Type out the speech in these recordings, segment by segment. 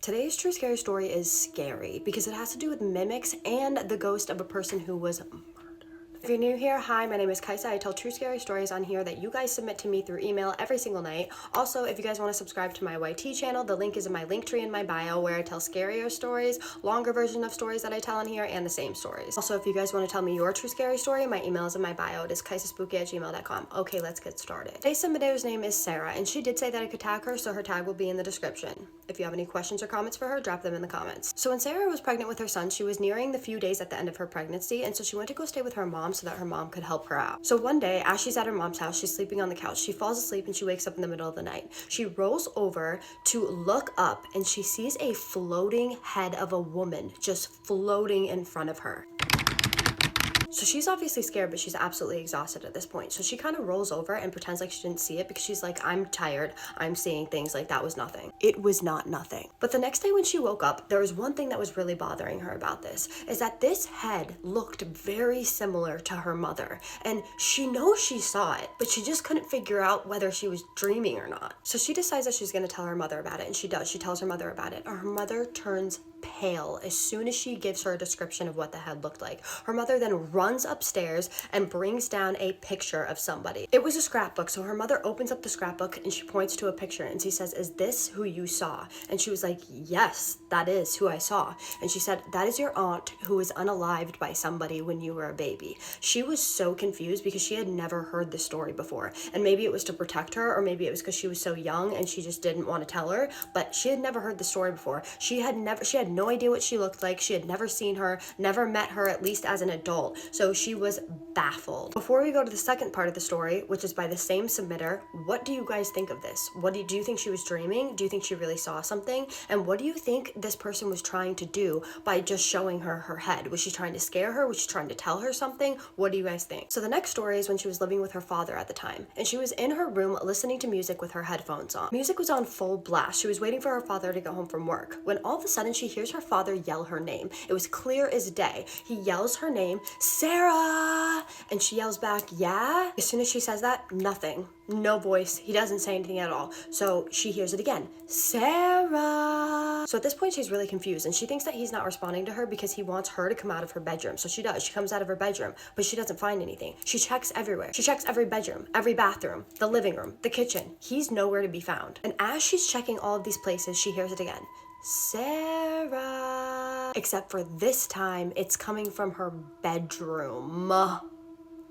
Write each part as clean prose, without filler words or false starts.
Today's true scary story is scary because it has to do with mimics and the ghost of a person who was murdered. If you're new here, hi, my name is Kaisa. I tell true scary stories on here that you guys submit to me through email every single night. Also, if you guys want to subscribe to my YT channel, the link is in my link tree in my bio where I tell scarier stories, longer version of stories that I tell on here, and the same stories. Also, if you guys want to tell me your true scary story, my email is in my bio. It is kaisaspooky@gmail.com. Okay, let's get started. Today's submitter's name is Sarah, and she did say that I could tag her, so her tag will be in the description. If you have any questions or comments for her, drop them in the comments. So when Sarah was pregnant with her son, she was nearing the few days at the end of her pregnancy, and so she went to go stay with her mom so that her mom could help her out. So one day, as she's at her mom's house, she's sleeping on the couch. She falls asleep and she wakes up in the middle of the night. She rolls over to look up and she sees a floating head of a woman just floating in front of her. So she's obviously scared, but she's absolutely exhausted at this point. So she kind of rolls over and pretends like she didn't see it because she's like, I'm tired. I'm seeing things like that was nothing. It was not nothing. But the next day when she woke up, there was one thing that was really bothering her about this, is that this head looked very similar to her mother. And she knows she saw it, but she just couldn't figure out whether she was dreaming or not. So she decides that she's going to tell her mother about it. And she does. She tells her mother about it. Her mother turns pale as soon as she gives her a description of what the head looked like. Her mother then runs upstairs and brings down a picture of somebody. It was a scrapbook, so her mother opens up the scrapbook and she points to a picture and she says, "Is this who you saw?" And she was like, "Yes, that is who I saw." And she said, "That is your aunt who was unalived by somebody when you were a baby." She was so confused because she had never heard this story before, and maybe it was to protect her, or maybe it was because she was so young and she just didn't want to tell her, but she had never heard the story before. She had no idea what she looked like. She had never seen her, never met her, at least as an adult. So she was baffled. Before we go to the second part of the story, which is by the same submitter, what do you guys think of this? Do you think she was dreaming? Do you think she really saw something? And what do you think this person was trying to do by just showing her her head? Was she trying to scare her? Was she trying to tell her something? What do you guys think? So the next story is when she was living with her father at the time, and she was in her room listening to music with her headphones on. Music was on full blast. She was waiting for her father to get home from work when all of a sudden she hears her father yell her name. It was clear as day. He yells her name, "Sarah!" And she yells back, "Yeah?" As soon as she says that, nothing. No voice. He doesn't say anything at all. So she hears it again, "Sarah!" So at this point, she's really confused and she thinks that he's not responding to her because he wants her to come out of her bedroom. So she does. She comes out of her bedroom, but she doesn't find anything. She checks everywhere. She checks every bedroom, every bathroom, the living room, the kitchen. He's nowhere to be found. And as she's checking all of these places, she hears it again, "Sarah!" Except for this time, it's coming from her bedroom.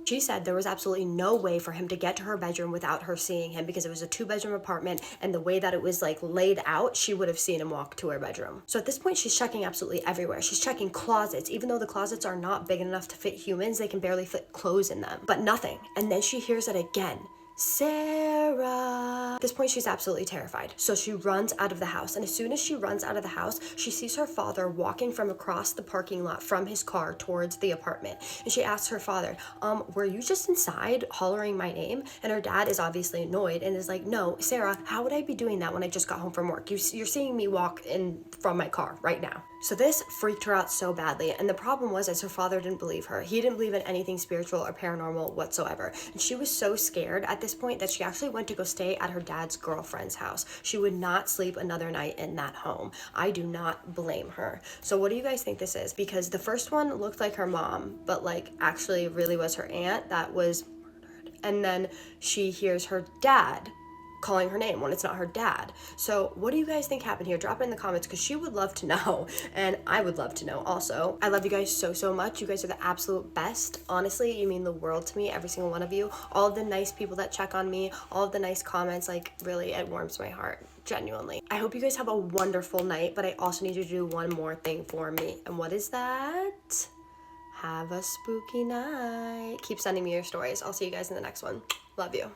She said there was absolutely no way for him to get to her bedroom without her seeing him because it was a 2-bedroom apartment, and the way that it was like laid out, she would have seen him walk to her bedroom. So at this point, she's checking absolutely everywhere. She's checking closets. Even though the closets are not big enough to fit humans, they can barely fit clothes in them. But nothing. And then she hears it again, "Sarah!" At this point, she's absolutely terrified. So she runs out of the house. And as soon as she runs out of the house, she sees her father walking from across the parking lot from his car towards the apartment. And she asks her father, "Were you just inside hollering my name?" And her dad is obviously annoyed and is like, "No, Sarah, how would I be doing that when I just got home from work? You're seeing me walk in from my car right now." So this freaked her out so badly. And the problem was that her father didn't believe her. He didn't believe in anything spiritual or paranormal whatsoever. And she was so scared at this point that she actually went to go stay at her dad's girlfriend's house. She would not sleep another night in that home. I do not blame her. So what do you guys think this is? Because the first one looked like her mom, but like actually really was her aunt that was murdered. And then she hears her dad calling her name when it's not her dad. So what do you guys think happened here? Drop it in the comments because she would love to know and I would love to know also. I love you guys so much. You guys are the absolute best. Honestly, you mean the world to me, every single one of you. All of the nice people that check on me, all of the nice comments, like really it warms my heart. Genuinely. I hope you guys have a wonderful night, but I also need you to do one more thing for me. And what is that? Have a spooky night. Keep sending me your stories. I'll see you guys in the next one. Love you.